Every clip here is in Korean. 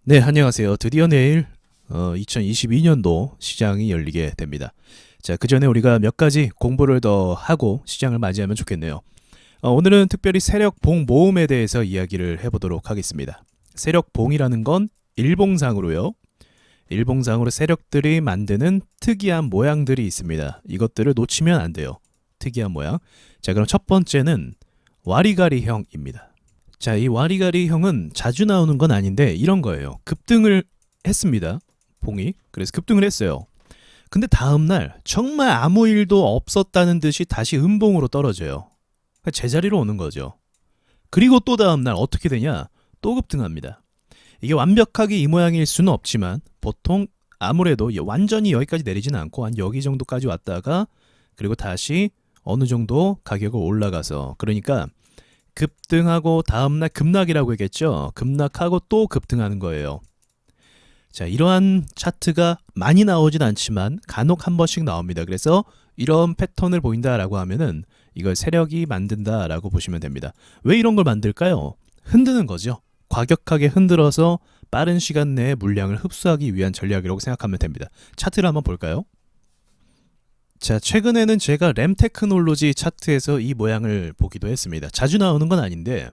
네, 안녕하세요. 드디어 내일 2022년도 시장이 열리게 됩니다. 자, 그 전에 우리가 몇 가지 공부를 더 하고 시장을 맞이하면 좋겠네요. 오늘은 특별히 세력봉 모음에 대해서 이야기를 해보도록 하겠습니다. 세력봉이라는 건 일봉상으로요. 일봉상으로 세력들이 만드는 특이한 모양들이 있습니다. 이것들을 놓치면 안 돼요. 특이한 모양. 자, 그럼 첫 번째는 와리가리형입니다. 자, 이 와리가리형은 자주 나오는 건 아닌데 이런 거예요. 급등을 했습니다. 봉이. 그래서 급등을 했어요. 근데 다음날 정말 아무 일도 없었다는 듯이 다시 음봉으로 떨어져요. 그러니까 제자리로 오는 거죠. 그리고 또 다음날 어떻게 되냐? 또 급등합니다. 이게 완벽하게 이 모양일 수는 없지만 보통 아무래도 완전히 여기까지 내리지는 않고 한 여기 정도까지 왔다가 그리고 다시 어느 정도 가격을 올라가서 그러니까 급등하고 다음날 급락이라고 했겠죠. 급락하고 또 급등하는 거예요. 자, 이러한 차트가 많이 나오진 않지만 간혹 한 번씩 나옵니다. 그래서 이런 패턴을 보인다라고 하면은 이걸 세력이 만든다라고 보시면 됩니다. 왜 이런 걸 만들까요? 흔드는 거죠. 과격하게 흔들어서 빠른 시간 내에 물량을 흡수하기 위한 전략이라고 생각하면 됩니다. 차트를 한번 볼까요? 자, 최근에는 제가 램테크놀로지 차트에서 이 모양을 보기도 했습니다. 자주 나오는 건 아닌데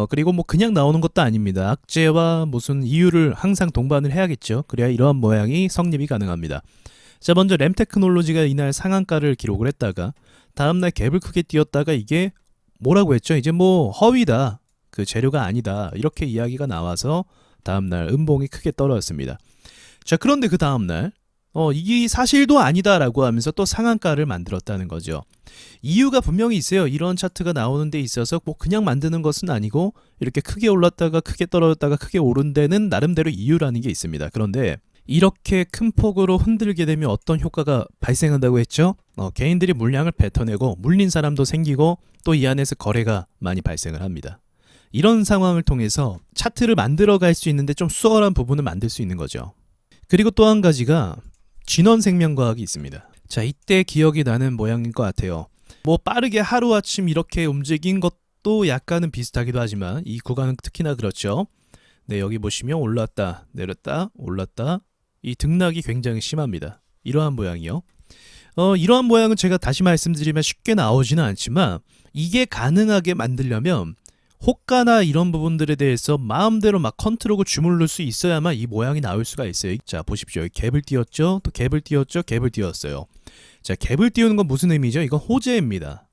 그리고 뭐 그냥 나오는 것도 아닙니다. 악재와 무슨 이유를 항상 동반을 해야겠죠. 그래야 이러한 모양이 성립이 가능합니다. 자, 먼저 램테크놀로지가 이날 상한가를 기록을 했다가 다음날 갭을 크게 띄었다가 이게 뭐라고 했죠? 이제 뭐 허위다. 그 재료가 아니다. 이렇게 이야기가 나와서 다음날 음봉이 크게 떨어졌습니다. 자, 그런데 그 다음날 이게 사실도 아니다라고 하면서 또 상한가를 만들었다는 거죠. 이유가 분명히 있어요. 이런 차트가 나오는 데 있어서 뭐 그냥 만드는 것은 아니고 이렇게 크게 올랐다가 크게 떨어졌다가 크게 오른 데는 나름대로 이유라는 게 있습니다. 그런데 이렇게 큰 폭으로 흔들게 되면 어떤 효과가 발생한다고 했죠? 개인들이 물량을 뱉어내고 물린 사람도 생기고 또 이 안에서 거래가 많이 발생을 합니다. 이런 상황을 통해서 차트를 만들어 갈 수 있는데 좀 수월한 부분을 만들 수 있는 거죠. 그리고 또 한 가지가 진원생명과학이 있습니다. 자, 이때 기억이 나는 모양인 것 같아요. 뭐 빠르게 하루아침 이렇게 움직인 것도 약간은 비슷하기도 하지만 이 구간은 특히나 그렇죠. 네, 여기 보시면 올랐다 내렸다 올랐다 이 등락이 굉장히 심합니다. 이러한 모양이요. 이러한 모양은 제가 다시 말씀드리면 쉽게 나오지는 않지만 이게 가능하게 만들려면 호가나 이런 부분들에 대해서 마음대로 막 컨트롤을 주물를 수 있어야만 이 모양이 나올 수가 있어요. 자, 보십시오. 갭을 띄웠죠. 또 갭을 띄웠죠. 갭을 띄웠어요. 자, 갭을 띄우는 건 무슨 의미죠? 이건 호재입니다.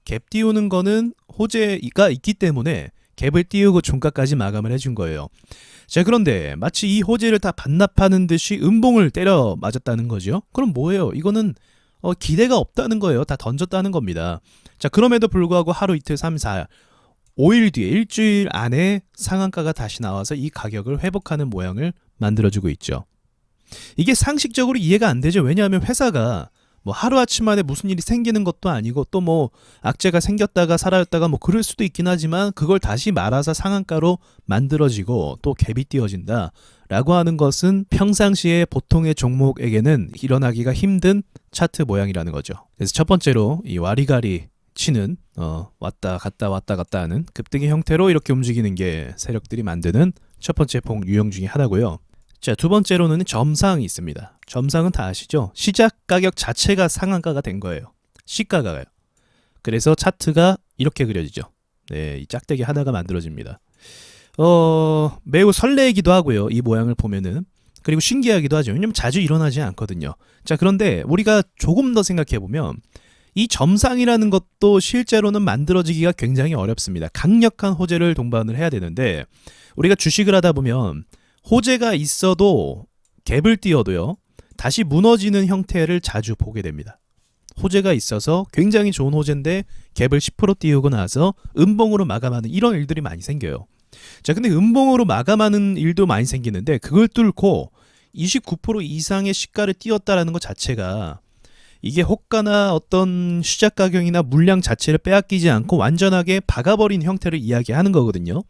갭 띄우는 거는 호재가 있기 때문에 갭을 띄우고 종가까지 마감을 해준 거예요. 자, 그런데 마치 이 호재를 다 반납하는 듯이 음봉을 때려 맞았다는 거죠. 그럼 뭐예요? 이거는 기대가 없다는 거예요. 다 던졌다는 겁니다. 자, 그럼에도 불구하고 하루 이틀 3, 4 5일 뒤에 일주일 안에 상한가가 다시 나와서 이 가격을 회복하는 모양을 만들어주고 있죠. 이게 상식적으로 이해가 안 되죠. 왜냐하면 회사가 뭐 하루아침 만에 무슨 일이 생기는 것도 아니고 또 뭐 악재가 생겼다가 사라졌다가 뭐 그럴 수도 있긴 하지만 그걸 다시 말아서 상한가로 만들어지고 또 갭이 띄어진다 라고 하는 것은 평상시에 보통의 종목에게는 일어나기가 힘든 차트 모양이라는 거죠. 그래서 첫 번째로 이 와리가리 치는 왔다 갔다 왔다 갔다 하는 급등의 형태로 이렇게 움직이는 게 세력들이 만드는 첫 번째 봉 유형 중에 하나고요. 자, 두 번째로는 점상이 있습니다. 점상은 다 아시죠? 시작 가격 자체가 상한가가 된 거예요. 시가가요. 그래서 차트가 이렇게 그려지죠. 네, 이 짝대기 하나가 만들어집니다. 매우 설레이기도 하고요. 이 모양을 보면은. 그리고 신기하기도 하죠. 왜냐면 자주 일어나지 않거든요. 자, 그런데 우리가 조금 더 생각해 보면 이 점상이라는 것도 실제로는 만들어지기가 굉장히 어렵습니다. 강력한 호재를 동반을 해야 되는데 우리가 주식을 하다 보면 호재가 있어도 갭을 띄워도요 다시 무너지는 형태를 자주 보게 됩니다. 호재가 있어서 굉장히 좋은 호재인데 갭을 10% 띄우고 나서 음봉으로 마감하는 이런 일들이 많이 생겨요. 자, 근데 음봉으로 마감하는 일도 많이 생기는데 그걸 뚫고 29% 이상의 시가를 띄웠다라는 것 자체가 이게 호가나 어떤 시작 가격이나 물량 자체를 빼앗기지 않고 완전하게 박아버린 형태를 이야기하는 거거든요.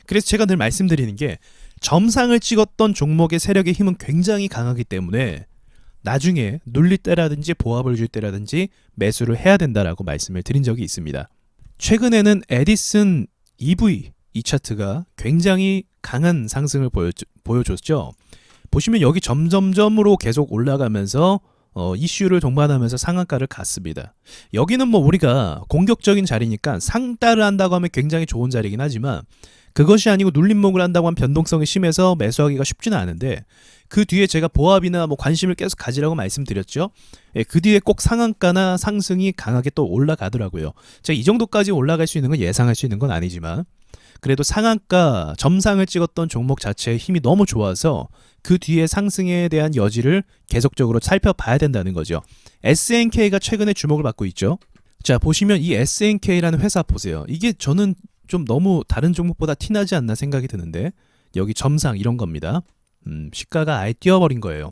그래서 제가 늘 말씀드리는 게 점상을 찍었던 종목의 세력의 힘은 굉장히 강하기 때문에 나중에 눌릴 때라든지 보합을 줄 때라든지 매수를 해야 된다라고 말씀을 드린 적이 있습니다. 최근에는 에디슨 EV 이 차트가 굉장히 강한 상승을 보여줬죠. 보시면 여기 점점점으로 계속 올라가면서 이슈를 동반하면서 상한가를 갔습니다. 여기는 뭐 우리가 공격적인 자리니까 상따를 한다고 하면 굉장히 좋은 자리긴 하지만 그것이 아니고 눌림목을 한다고 하면 변동성이 심해서 매수하기가 쉽지는 않은데 그 뒤에 제가 보합이나 뭐 관심을 계속 가지라고 말씀드렸죠. 예, 그 뒤에 꼭 상한가나 상승이 강하게 또 올라가더라고요. 제가 이 정도까지 올라갈 수 있는 건 예상할 수 있는 건 아니지만 그래도 상한가 점상을 찍었던 종목 자체의 힘이 너무 좋아서 그 뒤에 상승에 대한 여지를 계속적으로 살펴봐야 된다는 거죠. SNK가 최근에 주목을 받고 있죠. 자, 보시면 이 SNK라는 회사 보세요. 이게 저는 좀 너무 다른 종목보다 티나지 않나 생각이 드는데 여기 점상 이런 겁니다. 시가가 아예 뛰어버린 거예요.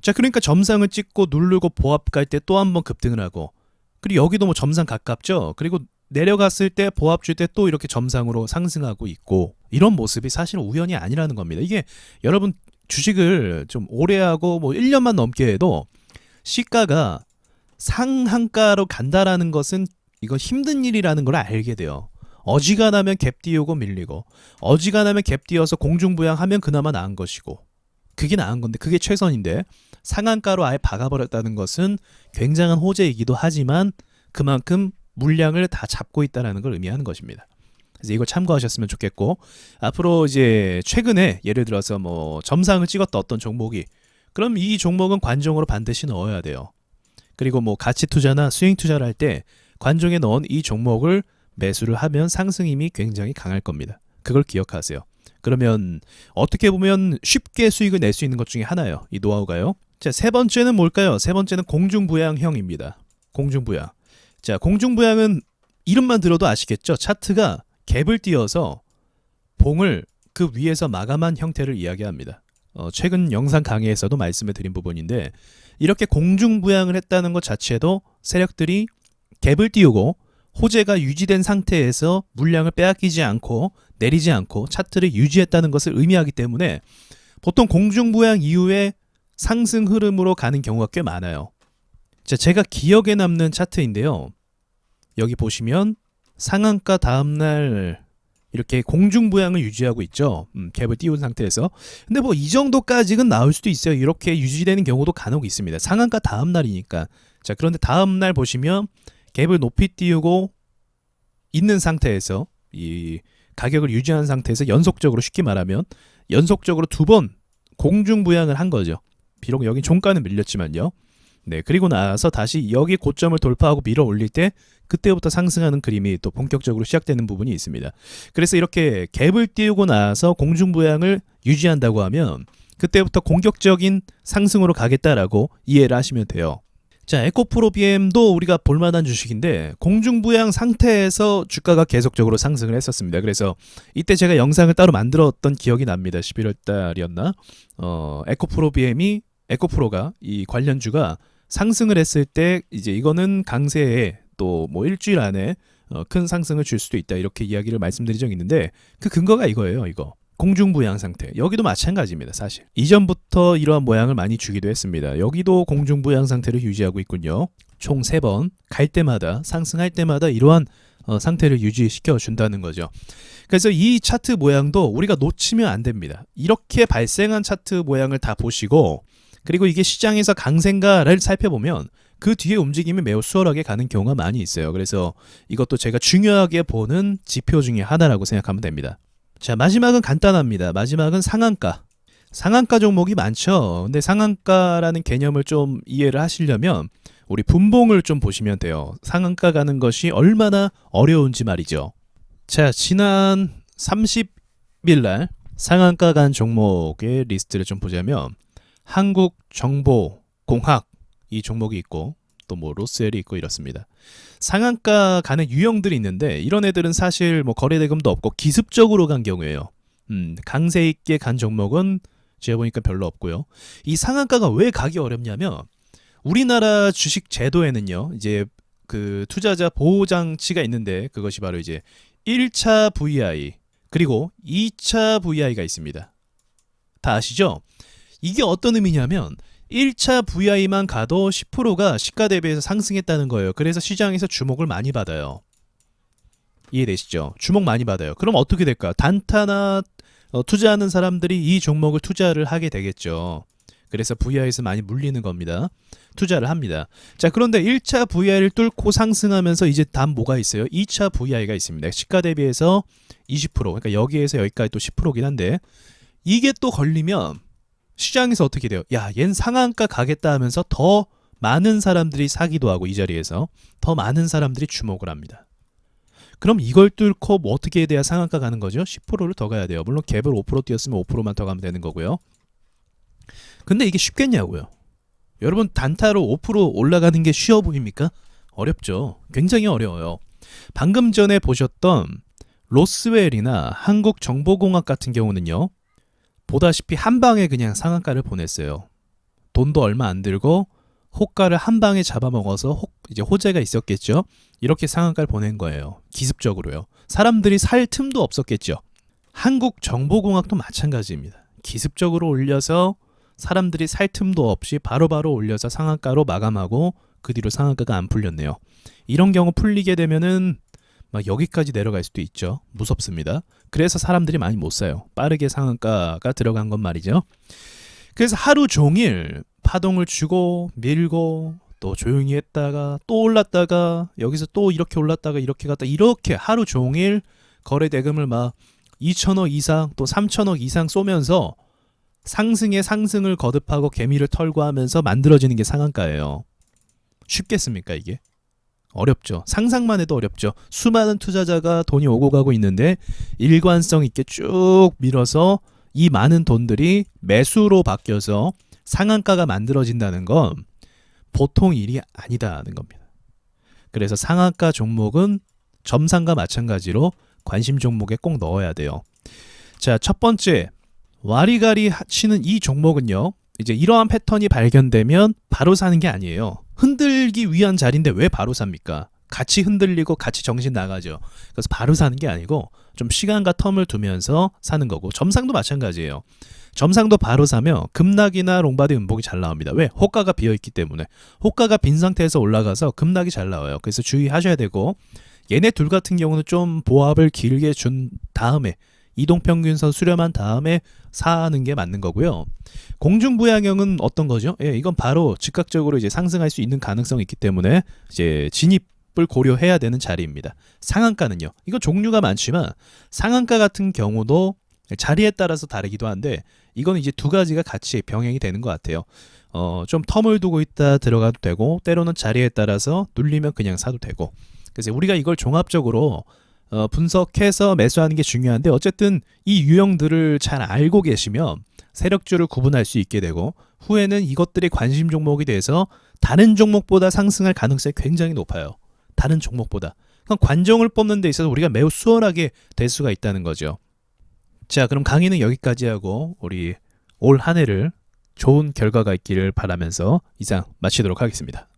자, 그러니까 점상을 찍고 누르고 보합 갈 때 또 한 번 급등을 하고 그리고 여기도 뭐 점상 가깝죠. 그리고 내려갔을 때 보합 줄 때 또 이렇게 점상으로 상승하고 있고 이런 모습이 사실 우연이 아니라는 겁니다. 이게 여러분 주식을 좀 오래 하고 뭐 1년만 넘게 해도 시가가 상한가로 간다라는 것은 이거 힘든 일이라는 걸 알게 돼요. 어지간하면 갭 띄우고 밀리고 어지간하면 갭 띄어서 공중부양하면 그나마 나은 것이고 그게 나은 건데 그게 최선인데 상한가로 아예 박아버렸다는 것은 굉장한 호재이기도 하지만 그만큼 물량을 다 잡고 있다는 걸 의미하는 것입니다. 그래서 이걸 참고하셨으면 좋겠고 앞으로 이제 최근에 예를 들어서 뭐 점상을 찍었던 어떤 종목이 그럼 이 종목은 관종으로 반드시 넣어야 돼요. 그리고 뭐 가치 투자나 스윙 투자를 할 때 관종에 넣은 이 종목을 매수를 하면 상승 힘이 굉장히 강할 겁니다. 그걸 기억하세요. 그러면 어떻게 보면 쉽게 수익을 낼 수 있는 것 중에 하나예요. 이 노하우가요. 자, 세 번째는 뭘까요? 세 번째는 공중부양형입니다. 공중부양. 자, 공중부양은 이름만 들어도 아시겠죠? 차트가 갭을 띄어서 봉을 그 위에서 마감한 형태를 이야기합니다. 최근 영상 강의에서도 말씀을 드린 부분인데 이렇게 공중부양을 했다는 것 자체도 세력들이 갭을 띄우고 호재가 유지된 상태에서 물량을 빼앗기지 않고 내리지 않고 차트를 유지했다는 것을 의미하기 때문에 보통 공중부양 이후에 상승 흐름으로 가는 경우가 꽤 많아요. 자, 제가 기억에 남는 차트인데요. 여기 보시면 상한가 다음날 이렇게 공중부양을 유지하고 있죠. 갭을 띄운 상태에서. 근데 뭐 이 정도까지는 나올 수도 있어요. 이렇게 유지되는 경우도 간혹 있습니다. 상한가 다음날이니까. 자, 그런데 다음날 보시면 갭을 높이 띄우고 있는 상태에서 이 가격을 유지한 상태에서 연속적으로 쉽게 말하면 연속적으로 두 번 공중부양을 한 거죠. 비록 여기 종가는 밀렸지만요. 네, 그리고 나서 다시 여기 고점을 돌파하고 밀어 올릴 때 그때부터 상승하는 그림이 또 본격적으로 시작되는 부분이 있습니다. 그래서 이렇게 갭을 띄우고 나서 공중부양을 유지한다고 하면 그때부터 공격적인 상승으로 가겠다라고 이해를 하시면 돼요. 자, 에코프로비엠도 우리가 볼만한 주식인데 공중부양 상태에서 주가가 계속적으로 상승을 했었습니다. 그래서 이때 제가 영상을 따로 만들었던 기억이 납니다. 11월 달이었나? 에코프로가 이 관련주가 상승을 했을 때 이제 이거는 강세에 또 뭐 일주일 안에 큰 상승을 줄 수도 있다 이렇게 이야기를 말씀드린 적이 있는데 그 근거가 이거예요. 이거 공중부양 상태. 여기도 마찬가지입니다. 사실 이전부터 이러한 모양을 많이 주기도 했습니다. 여기도 공중부양 상태를 유지하고 있군요. 총 3번 갈 때마다 상승할 때마다 이러한 상태를 유지시켜 준다는 거죠. 그래서 이 차트 모양도 우리가 놓치면 안 됩니다. 이렇게 발생한 차트 모양을 다 보시고 그리고 이게 시장에서 강세인가를 살펴보면 그 뒤에 움직임이 매우 수월하게 가는 경우가 많이 있어요. 그래서 이것도 제가 중요하게 보는 지표 중에 하나라고 생각하면 됩니다. 자, 마지막은 간단합니다. 마지막은 상한가. 상한가 종목이 많죠. 근데 상한가라는 개념을 좀 이해를 하시려면 우리 분봉을 좀 보시면 돼요. 상한가 가는 것이 얼마나 어려운지 말이죠. 자, 지난 30일 날 상한가 간 종목의 리스트를 좀 보자면 한국정보공학 이 종목이 있고 또 뭐 로스웰이 있고 이렇습니다. 상한가 가는 유형들이 있는데 이런 애들은 사실 뭐 거래대금도 없고 기습적으로 간 경우에요. 강세 있게 간 종목은 제가 보니까 별로 없고요. 이 상한가가 왜 가기 어렵냐면 우리나라 주식 제도에는요. 이제 그 투자자 보호 장치가 있는데 그것이 바로 이제 1차 VI 그리고 2차 VI가 있습니다. 다 아시죠? 이게 어떤 의미냐면 1차 VI만 가도 10%가 시가 대비해서 상승했다는 거예요. 그래서 시장에서 주목을 많이 받아요. 이해되시죠? 주목 많이 받아요. 그럼 어떻게 될까? 단타나 투자하는 사람들이 이 종목을 투자를 하게 되겠죠. 그래서 VI에서 많이 물리는 겁니다. 투자를 합니다. 자, 그런데 1차 VI를 뚫고 상승하면서 이제 다음 뭐가 있어요? 2차 VI가 있습니다. 시가 대비해서 20%. 그러니까 여기에서 여기까지 또 10%긴 한데 이게 또 걸리면 시장에서 어떻게 돼요? 야, 얜 상한가 가겠다 하면서 더 많은 사람들이 사기도 하고 이 자리에서 더 많은 사람들이 주목을 합니다. 그럼 이걸 뚫고 뭐 어떻게 해야 돼야 상한가 가는 거죠? 10%를 더 가야 돼요. 물론 갭을 5% 뛰었으면 5%만 더 가면 되는 거고요. 근데 이게 쉽겠냐고요. 여러분 단타로 5% 올라가는 게 쉬워 보입니까? 어렵죠. 굉장히 어려워요. 방금 전에 보셨던 로스웰이나 한국정보공학 같은 경우는요. 보다시피 한 방에 그냥 상한가를 보냈어요. 돈도 얼마 안 들고 호가를 한 방에 잡아먹어서 이제 호재가 있었겠죠. 이렇게 상한가를 보낸 거예요. 기습적으로요. 사람들이 살 틈도 없었겠죠. 한국정보공학도 마찬가지입니다. 기습적으로 올려서 사람들이 살 틈도 없이 바로바로 올려서 상한가로 마감하고 그 뒤로 상한가가 안 풀렸네요. 이런 경우 풀리게 되면은 막 여기까지 내려갈 수도 있죠. 무섭습니다. 그래서 사람들이 많이 못 사요. 빠르게 상한가가 들어간 건 말이죠. 그래서 하루 종일 파동을 주고 밀고 또 조용히 했다가 또 올랐다가 여기서 또 이렇게 올랐다가 이렇게 갔다 이렇게 하루 종일 거래 대금을 막 2천억 이상 또 3천억 이상 쏘면서 상승에 상승을 거듭하고 개미를 털고 하면서 만들어지는 게 상한가예요. 쉽겠습니까 이게? 어렵죠. 상상만 해도 어렵죠. 수많은 투자자가 돈이 오고 가고 있는데 일관성 있게 쭉 밀어서 이 많은 돈들이 매수로 바뀌어서 상한가가 만들어진다는 건 보통 일이 아니다는 겁니다. 그래서 상한가 종목은 점상과 마찬가지로 관심 종목에 꼭 넣어야 돼요. 자, 첫 번째 와리가리 치는 이 종목은요. 이제 이러한 패턴이 발견되면 바로 사는 게 아니에요. 흔들기 위한 자리인데 왜 바로 삽니까? 같이 흔들리고 같이 정신 나가죠. 그래서 바로 사는 게 아니고 좀 시간과 텀을 두면서 사는 거고 점상도 마찬가지예요. 점상도 바로 사면 급락이나 롱바디 음봉이 잘 나옵니다. 왜? 호가가 비어있기 때문에. 호가가 빈 상태에서 올라가서 급락이 잘 나와요. 그래서 주의하셔야 되고 얘네 둘 같은 경우는 좀 보합을 길게 준 다음에 이동평균선 수렴한 다음에 사는 게 맞는 거고요. 공중부양형은 어떤 거죠? 예, 이건 바로 즉각적으로 이제 상승할 수 있는 가능성이 있기 때문에 이제 진입을 고려해야 되는 자리입니다. 상한가는요. 이거 종류가 많지만 상한가 같은 경우도 자리에 따라서 다르기도 한데 이건 이제 두 가지가 같이 병행이 되는 것 같아요. 좀 텀을 두고 있다 들어가도 되고 때로는 자리에 따라서 눌리면 그냥 사도 되고. 그래서 우리가 이걸 종합적으로 분석해서 매수하는 게 중요한데 어쨌든 이 유형들을 잘 알고 계시면 세력주를 구분할 수 있게 되고 후에는 이것들이 관심 종목이 돼서 다른 종목보다 상승할 가능성이 굉장히 높아요. 다른 종목보다. 그럼 관종을 뽑는 데 있어서 우리가 매우 수월하게 될 수가 있다는 거죠. 자, 그럼 강의는 여기까지 하고 우리 올 한 해를 좋은 결과가 있기를 바라면서 이상 마치도록 하겠습니다.